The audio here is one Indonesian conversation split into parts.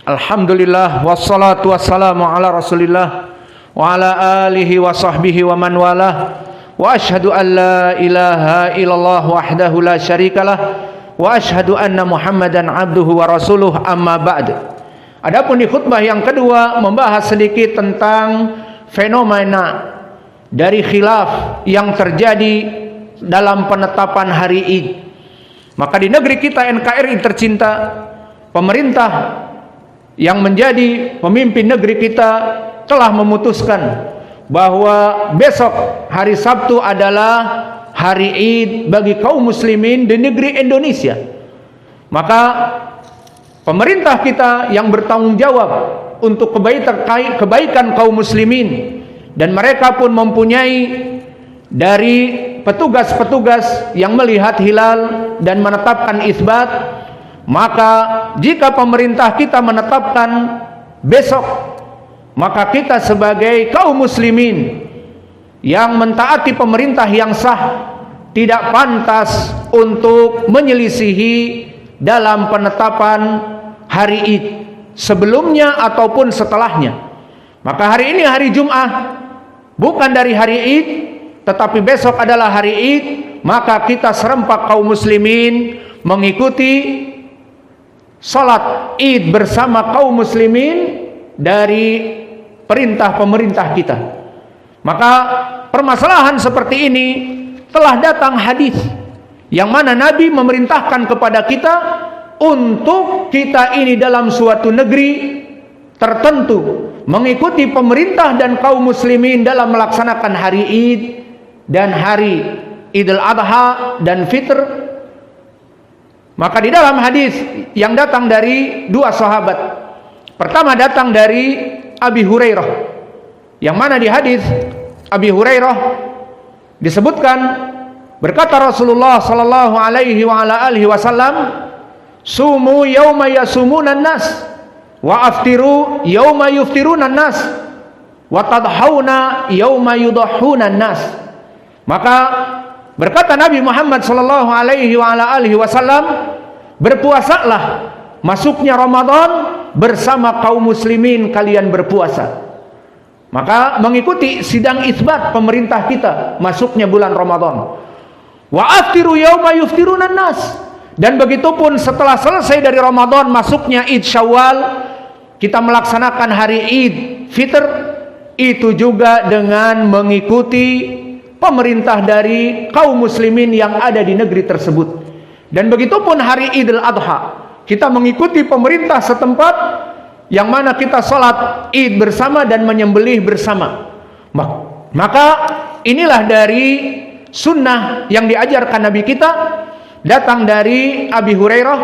Alhamdulillah wassalatu wassalamu ala Rasulillah wa ala alihi wa sahbihi wa man walah. Wa ashhadu an la ilaha illallah wahdahu la syarikalah wa ashhadu anna Muhammadan abduhu wa rasuluh, amma ba'd. Adapun di khutbah yang kedua membahas sedikit tentang fenomena dari khilaf yang terjadi dalam penetapan hari Id. Maka di negeri kita NKRI tercinta, pemerintah yang menjadi pemimpin negeri kita telah memutuskan bahwa besok hari Sabtu adalah hari Id bagi kaum muslimin di negeri Indonesia. Maka pemerintah kita yang bertanggung jawab untuk kebaikan kaum muslimin, dan mereka pun mempunyai dari petugas-petugas yang melihat hilal dan menetapkan isbat. Maka jika pemerintah kita menetapkan besok, maka kita sebagai kaum muslimin yang mentaati pemerintah yang sah tidak pantas untuk menyelisihi dalam penetapan hari Id sebelumnya ataupun setelahnya. Maka hari ini hari Jumat, bukan dari hari Id, tetapi besok adalah hari Id. Maka kita serempak kaum muslimin mengikuti salat Id bersama kaum muslimin dari perintah pemerintah kita. Maka permasalahan seperti ini telah datang hadis yang mana Nabi memerintahkan kepada kita untuk kita ini dalam suatu negeri tertentu mengikuti pemerintah dan kaum muslimin dalam melaksanakan hari Id dan hari Idul Adha dan Fitr. Maka di dalam hadis yang datang dari dua sahabat, pertama datang dari Abi Hurairah, yang mana di hadis Abi Hurairah disebutkan berkata Rasulullah sallallahu alaihi wa ala alihi wasallam, "Sumu yauma yasumunan nas wa aftiru yauma yuftirunan nas wa tadhauna yauma yudahhunan nas." Maka berkata Nabi Muhammad sallallahu alaihi wa ala alihi wasallam, berpuasalah masuknya Ramadan bersama kaum muslimin kalian berpuasa. Maka mengikuti sidang isbat pemerintah kita masuknya bulan Ramadan. Wa aftiru yauma yuftirunan nas, dan begitupun setelah selesai dari Ramadan masuknya Id Syawal, kita melaksanakan hari Id Fitr, itu juga dengan mengikuti pemerintah dari kaum muslimin yang ada di negeri tersebut. Dan begitupun hari Idul Adha, kita mengikuti pemerintah setempat yang mana kita sholat Id bersama dan menyembelih bersama. Maka inilah dari sunnah yang diajarkan Nabi kita, datang dari Abi Hurairah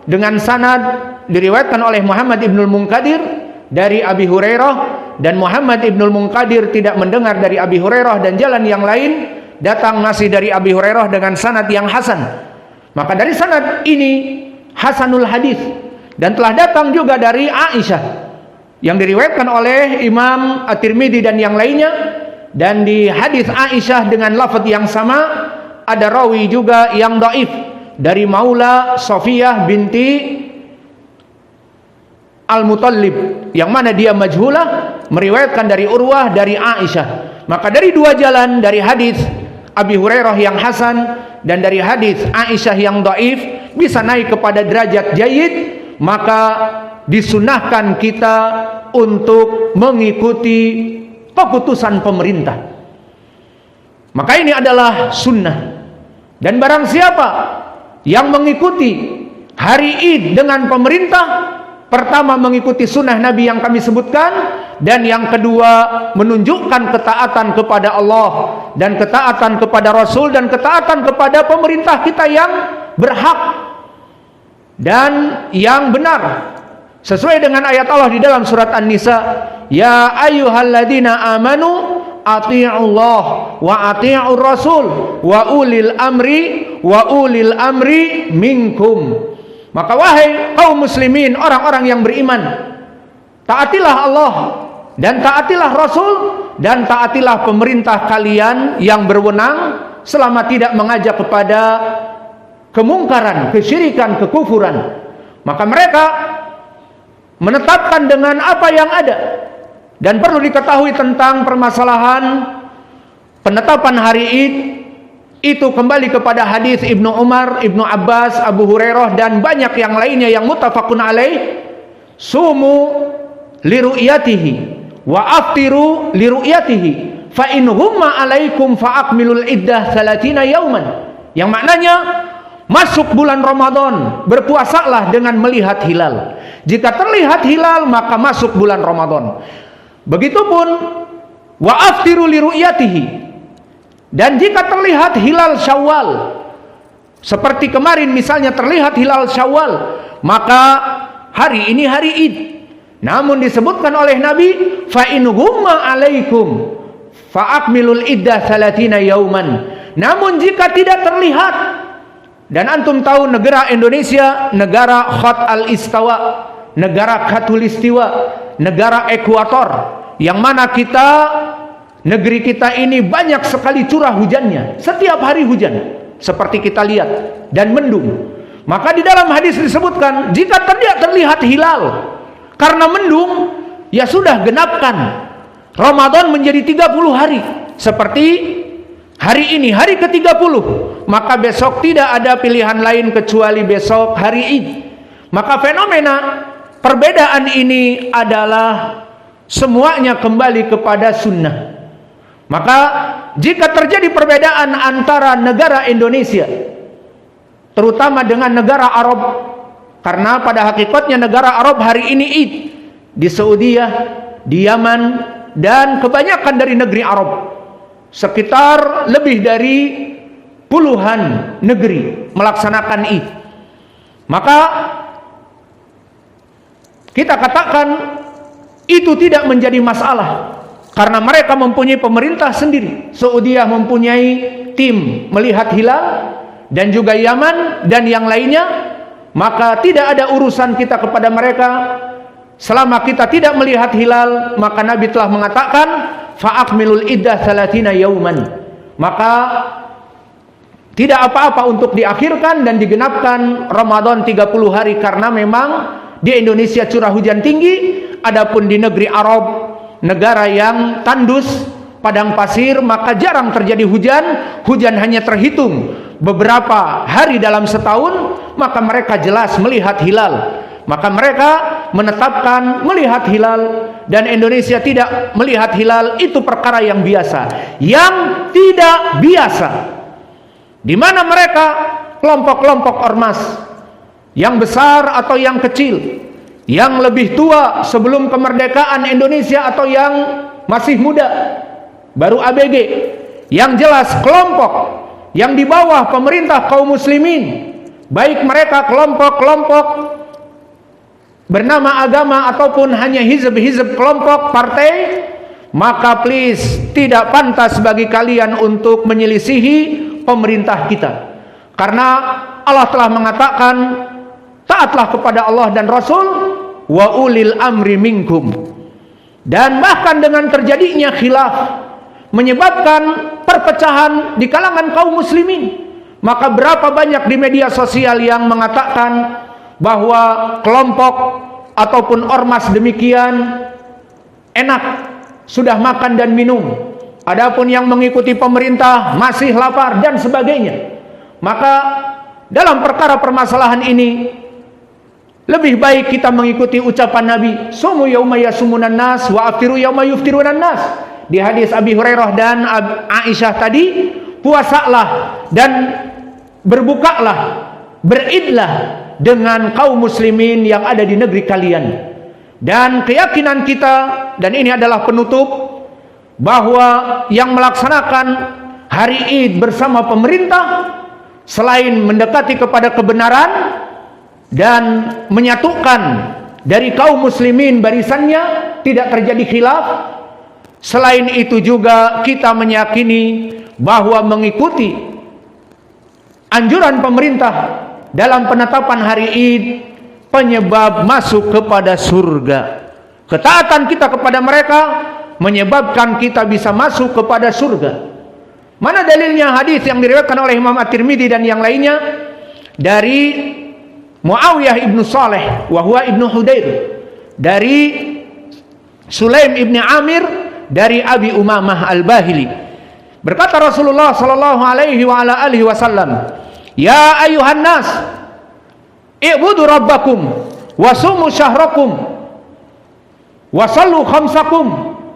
dengan sanad diriwayatkan oleh Muhammad ibnul Munkadir dari Abi Hurairah, dan Muhammad ibnul Munkadir tidak mendengar dari Abi Hurairah, dan jalan yang lain datang masih dari Abi Hurairah dengan sanad yang hasan. Maka dari sanad ini hasanul hadis, dan telah datang juga dari Aisyah yang diriwayatkan oleh Imam At-Tirmidzi dan yang lainnya. Dan di hadis Aisyah dengan lafaz yang sama ada rawi juga yang dhaif dari Maula Safiyah binti Al-Muttalib, yang mana dia majhulah, meriwayatkan dari Urwah dari Aisyah. Maka dari dua jalan, dari hadis Abi Hurairah yang hasan dan dari hadis Aisyah yang dhaif, bisa naik kepada derajat jayyid. Maka disunahkan kita untuk mengikuti keputusan pemerintah. Maka ini adalah sunnah. Dan barang siapa yang mengikuti hari Id dengan pemerintah, pertama mengikuti sunnah Nabi yang kami sebutkan, dan yang kedua menunjukkan ketaatan kepada Allah dan ketaatan kepada Rasul dan ketaatan kepada pemerintah kita yang berhak dan yang benar, sesuai dengan ayat Allah di dalam surat An-Nisa, ya ayyuhalladzina amanu ati'ullah wa ati'ur rasul wa ulil amri minkum. Maka wahai kaum muslimin, orang-orang yang beriman, taatilah Allah dan taatilah Rasul dan taatilah pemerintah kalian yang berwenang selama tidak mengajak kepada kemungkaran, kesyirikan, kekufuran. Maka mereka menetapkan dengan apa yang ada. Dan perlu diketahui tentang permasalahan penetapan hari Id itu kembali kepada hadis Ibnu Umar, Ibnu Abbas, Abu Hurairah dan banyak yang lainnya yang muttafaqun alaih. Sumu liru'yatihi wa aftiru liru'yatihi fa in humma alaikum fa akmilul iddah 30 yauman. Yang maknanya masuk bulan Ramadan, berpuasalah dengan melihat hilal. Jika terlihat hilal maka masuk bulan Ramadan. Begitupun wa aftiru liru'yatihi. Dan jika terlihat hilal Syawal, seperti kemarin misalnya terlihat hilal Syawal, maka hari ini hari Id. Namun disebutkan oleh Nabi, fa in humma alaikum fa akmilul iddah 30 yauman. Namun jika tidak terlihat, dan antum tahu negara Indonesia negara Khat al-Istawa, negara Khatulistiwa, negara ekuator, yang mana negeri kita ini banyak sekali curah hujannya, setiap hari hujan seperti kita lihat, dan mendung. Maka di dalam hadis disebutkan, jika tidak terlihat hilal karena mendung, ya sudah genapkan Ramadan menjadi 30 hari. Seperti hari ini, hari ke-30, maka besok tidak ada pilihan lain kecuali besok hari Id. Maka fenomena perbedaan ini adalah semuanya kembali kepada sunnah. Maka jika terjadi perbedaan antara negara Indonesia terutama dengan negara Arab, karena pada hakikatnya negara Arab hari ini Id, di Saudi, di Yaman, dan kebanyakan dari negeri Arab, sekitar lebih dari puluhan negeri melaksanakan Id. Maka kita katakan itu tidak menjadi masalah, karena mereka mempunyai pemerintah sendiri. Saudi mempunyai tim melihat hilal, dan juga Yaman dan yang lainnya. Maka tidak ada urusan kita kepada mereka selama kita tidak melihat hilal. Maka Nabi telah mengatakan fa'akmilul iddah 30 yauman. Maka tidak apa-apa untuk diakhirkan dan digenapkan Ramadan 30 hari, karena memang di Indonesia curah hujan tinggi. Adapun di negeri Arab, negara yang tandus, padang pasir, maka jarang terjadi hujan. Hujan hanya terhitung beberapa hari dalam setahun. Maka mereka jelas melihat hilal. Maka mereka menetapkan melihat hilal, dan Indonesia tidak melihat hilal. Itu perkara yang biasa. Yang tidak biasa, di mana mereka kelompok-kelompok ormas, yang besar atau yang kecil, yang lebih tua sebelum kemerdekaan Indonesia atau yang masih muda, baru ABG, yang jelas kelompok yang di bawah pemerintah kaum muslimin, baik mereka kelompok-kelompok bernama agama ataupun hanya hizb-hizb kelompok partai, maka please, tidak pantas bagi kalian untuk menyelisihi pemerintah kita. Karena Allah telah mengatakan, taatlah kepada Allah dan Rasul, wa ulil amri minkum. Dan bahkan dengan terjadinya khilaf, menyebabkan perpecahan di kalangan kaum muslimin, maka berapa banyak di media sosial yang mengatakan bahwa kelompok ataupun ormas demikian enak, sudah makan dan minum, adapun yang mengikuti pemerintah masih lapar dan sebagainya. Maka dalam perkara permasalahan ini lebih baik kita mengikuti ucapan Nabi, sumu yauma yasumunan nas wa aftiru yauma yuftirunan nas. Di hadis Abi Hurairah dan Aisyah tadi, puasalah dan berbukalah, beridlah dengan kaum muslimin yang ada di negeri kalian. Dan keyakinan kita, dan ini adalah penutup, bahwa yang melaksanakan hari Id bersama pemerintah, selain mendekati kepada kebenaran dan menyatukan dari kaum muslimin barisannya, tidak terjadi khilaf, selain itu juga kita meyakini bahwa mengikuti anjuran pemerintah dalam penetapan hari Id penyebab masuk kepada surga. Ketaatan kita kepada mereka menyebabkan kita bisa masuk kepada surga. Mana dalilnya? Hadis yang diriwayatkan oleh Imam At-Tirmidzi dan yang lainnya dari Muawiyah ibnu Saleh wa huwa ibnu Hudair, dari Sulaim ibni Amir dari Abi Umamah Al-Bahili. Berkata Rasulullah sallallahu alaihi wa ala alihi wasallam, "Ya ayuhan nas, i'budu rabbakum wa sumu syahrakum wa sallu khamsakum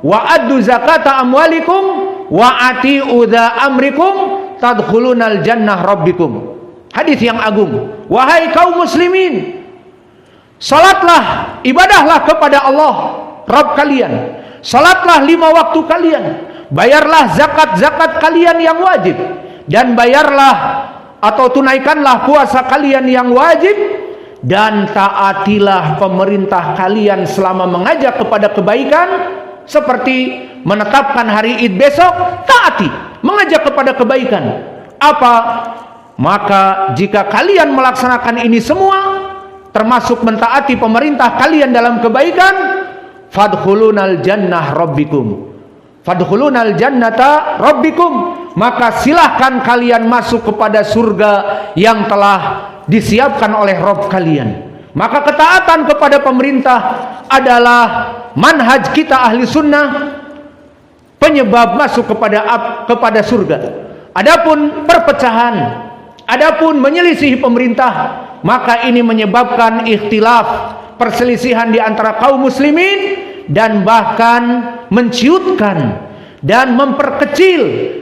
wa addu zakata amwalikum wa ati'u dha amrikum tadkhulunal jannah rabbikum." Hadis yang agung. Wahai kaum muslimin, salatlah, ibadahlah kepada Allah Rabb kalian. Salatlah 5 waktu kalian. Bayarlah zakat-zakat kalian yang wajib, dan bayarlah atau tunaikanlah puasa kalian yang wajib, dan taatilah pemerintah kalian selama mengajak kepada kebaikan, seperti menetapkan hari Id besok, taati, mengajak kepada kebaikan. Apa? Maka jika kalian melaksanakan ini semua, termasuk mentaati pemerintah kalian dalam kebaikan, fadkhulunal jannah rabbikum, fadkhulunal jannata rabbikum, maka silahkan kalian masuk kepada surga yang telah disiapkan oleh Rabb kalian. Maka ketaatan kepada pemerintah adalah manhaj kita ahli sunnah, penyebab masuk kepada surga. Adapun perpecahan, adapun menyelisih pemerintah, maka ini menyebabkan ikhtilaf, perselisihan di antara kaum muslimin, dan bahkan menciutkan dan memperkecil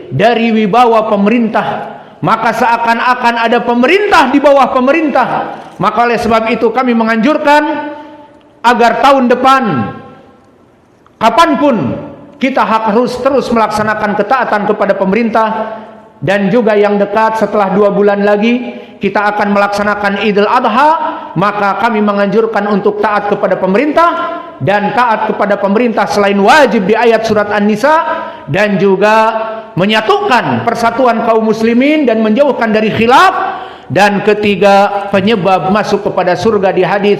dari wibawa pemerintah. Maka seakan-akan ada pemerintah di bawah pemerintah. Maka oleh sebab itu kami menganjurkan agar tahun depan, kapanpun, kita harus terus melaksanakan ketaatan kepada pemerintah. Dan juga yang dekat setelah 2 bulan lagi kita akan melaksanakan Idul Adha, maka kami menganjurkan untuk taat kepada pemerintah, dan taat kepada pemerintah selain wajib di ayat surat An-Nisa, dan juga menyatukan persatuan kaum muslimin dan menjauhkan dari khilaf. Dan ketiga, penyebab masuk kepada surga di hadis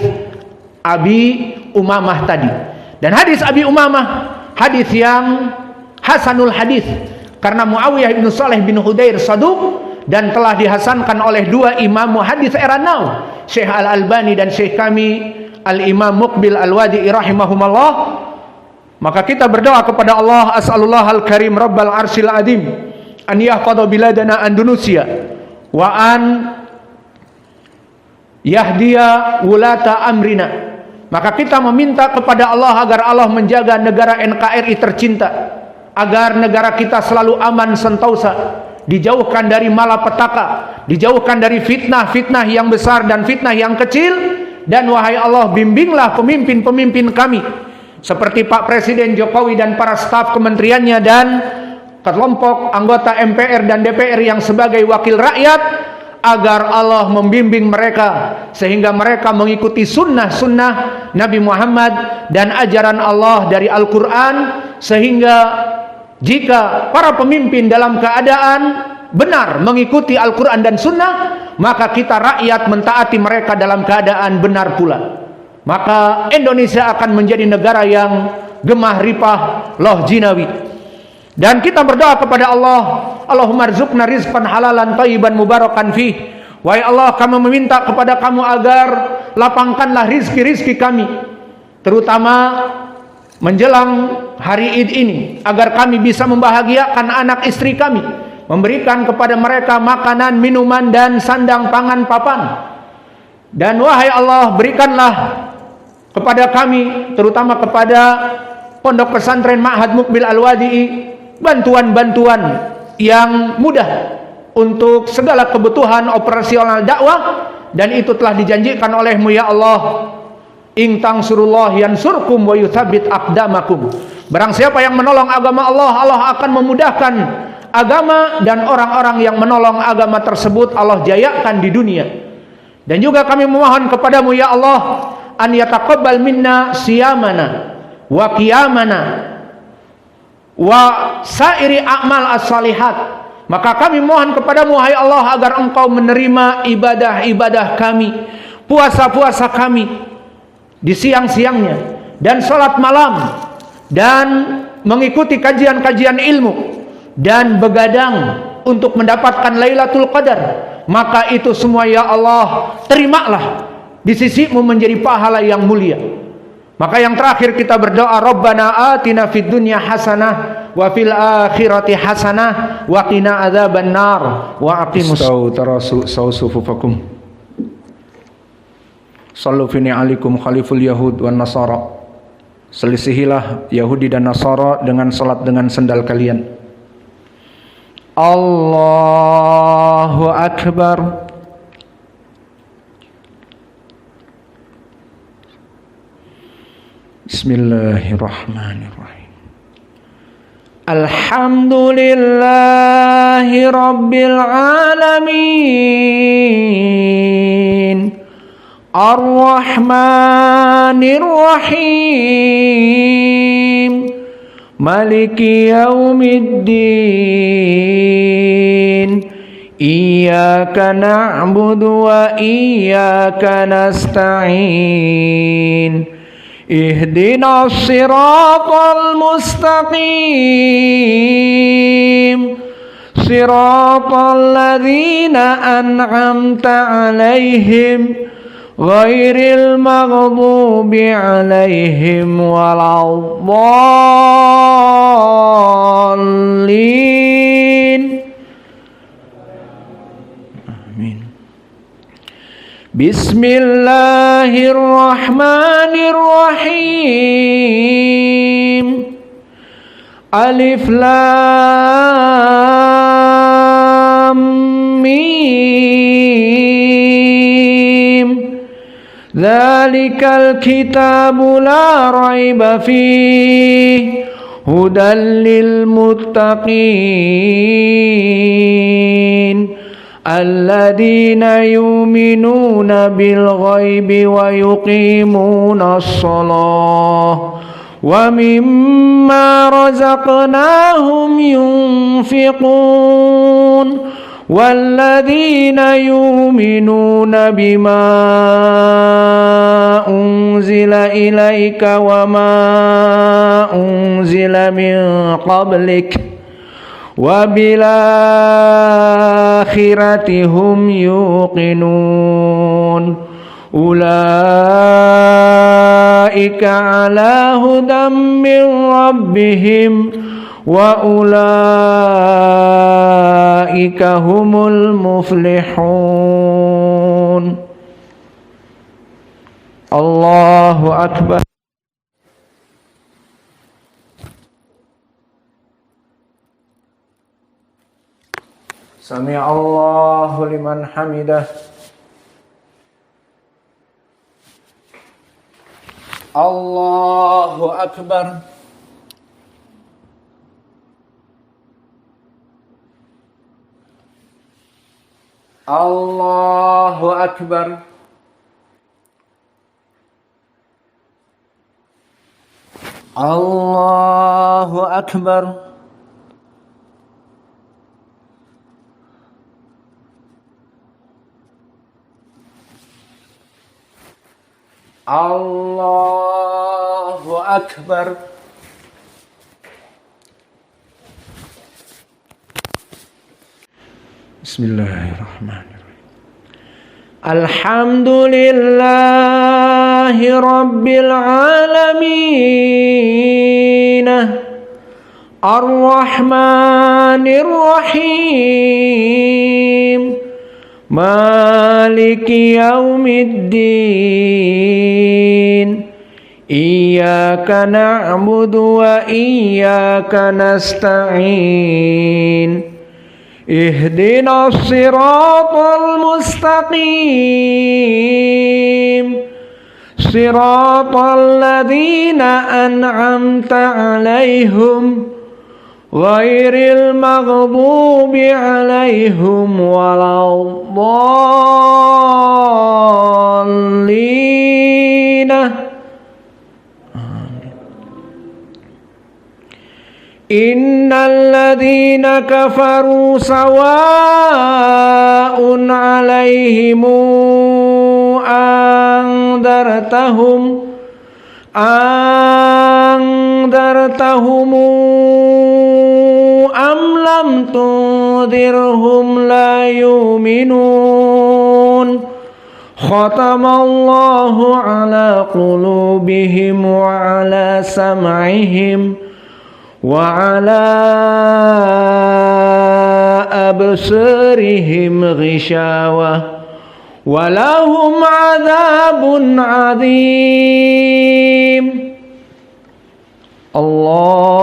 Abi Umamah tadi. Dan hadis Abi Umamah hadis yang hasanul hadis, karena Muawiyah bin Saleh bin Hudair saduq, dan telah dihasankan oleh 2 imam hadis era now, Syekh Al-Albani dan Syekh kami Al-Imam Muqbil Al-Wadi'i rahimahumullah. Maka kita berdoa kepada Allah, as'alullah al-karim rabbal arsyil azim an yahfadha biladana Indonesia wa an yahdiya wulata amrina. Maka kita meminta kepada Allah agar Allah menjaga negara NKRI tercinta, agar negara kita selalu aman sentosa, dijauhkan dari malapetaka, dijauhkan dari fitnah-fitnah yang besar dan fitnah yang kecil. Dan wahai Allah, bimbinglah pemimpin-pemimpin kami, seperti Pak Presiden Jokowi dan para staf kementeriannya dan kelompok anggota MPR dan DPR yang sebagai wakil rakyat, agar Allah membimbing mereka sehingga mereka mengikuti sunnah-sunnah Nabi Muhammad dan ajaran Allah dari Al-Quran, sehingga jika para pemimpin dalam keadaan benar mengikuti Al-Quran dan Sunnah, maka kita rakyat mentaati mereka dalam keadaan benar pula. Maka Indonesia akan menjadi negara yang gemah ripah loh jinawi. Dan kita berdoa kepada Allah, Allahumma rzuqna rizqan halalan thayyiban mubarakan fih. Wahai Allah, kami meminta kepada kamu agar lapangkanlah rizki-rizki kami, terutama menjelang hari Id ini, agar kami bisa membahagiakan anak istri kami, memberikan kepada mereka makanan, minuman, dan sandang pangan papan. Dan wahai Allah, berikanlah kepada kami, terutama kepada Pondok Pesantren Ma'had Muqbil Al-Wadi'i, bantuan-bantuan yang mudah untuk segala kebutuhan operasional dakwah. Dan itu telah dijanjikan oleh-Mu ya Allah, in tansurullah yansurkum wa yuthabbit aqdamakum. Barang siapa yang menolong agama Allah, Allah akan memudahkan agama, dan orang-orang yang menolong agama tersebut Allah jayakan di dunia. Dan juga kami memohon kepadamu ya Allah, an yataqabbal minna siyamana wa qiyamana wa sairi a'mal as-salihat. Maka kami mohon kepadamu hai Allah, agar engkau menerima ibadah-ibadah kami, puasa-puasa kami di siang-siangnya, dan salat malam, dan mengikuti kajian-kajian ilmu, dan begadang untuk mendapatkan Lailatul Qadar. Maka itu semua ya Allah, terimalah di sisimu menjadi pahala yang mulia. Maka yang terakhir kita berdoa, Rabbana atina fid dunya hasanah wa fil akhirati hasanah wa qina adzabannar wa aqimus sufufakum. Sallu fi ni'alikum khaliful yahud wan nasara. Selisihilah Yahudi dan Nasara dengan salat dengan sendal kalian. Allahu akbar. Bismillahirrahmanirrahim. Alhamdulillahi rabbil alamin. Ar-Rahmanir Rahim. Maliki yaumiddin. Iyyaka na'budu wa iyyaka nasta'in. Ihdinas siratal mustaqim. Siratal ladzina an'amta 'alaihim ghairil maghdubi 'alaihim waladdallin. Amin. Bismillahirrahmanirrahim. Alif lam mim. Dzalikal kitabu la raiba fihi hudan lil muttaqin. Alladzina yu'minuna bil ghaibi wa yuqimuna as-salah wa mimma razaqnahum yunfiqun. Walladzina yu'minuna bima unzila ilaika wa ma unzila min qablik wa bil akhirati hum yuqinun. Ulaika ala hudam min rabbihim wa ulaika humul muflihun. Allahu akbar. Sami Allahu liman hamidah. Allahu akbar. Allahu akbar. Allahu akbar. Allahu akbar. Bismillahirrahmanirrahim. Alhamdulillahi rabbil alamin. Ar-Rahmanir Rahim. Maliki yaumiddin. Iyyaka na'budu wa iyyaka nasta'in. Ihdinas siratal mustaqim. Siratal ladzina an'amta 'alaihim ghairil maghdubi 'alaihim waladdallin. Innal ladzina kafaru sawa'un 'alaihim andartahum am lam tundirhum la yu'minun. khatamallahu ala qulubihim wa ala sam'ihim wa ala absarihim ghishawah wa lahum adzabun adzim. Allah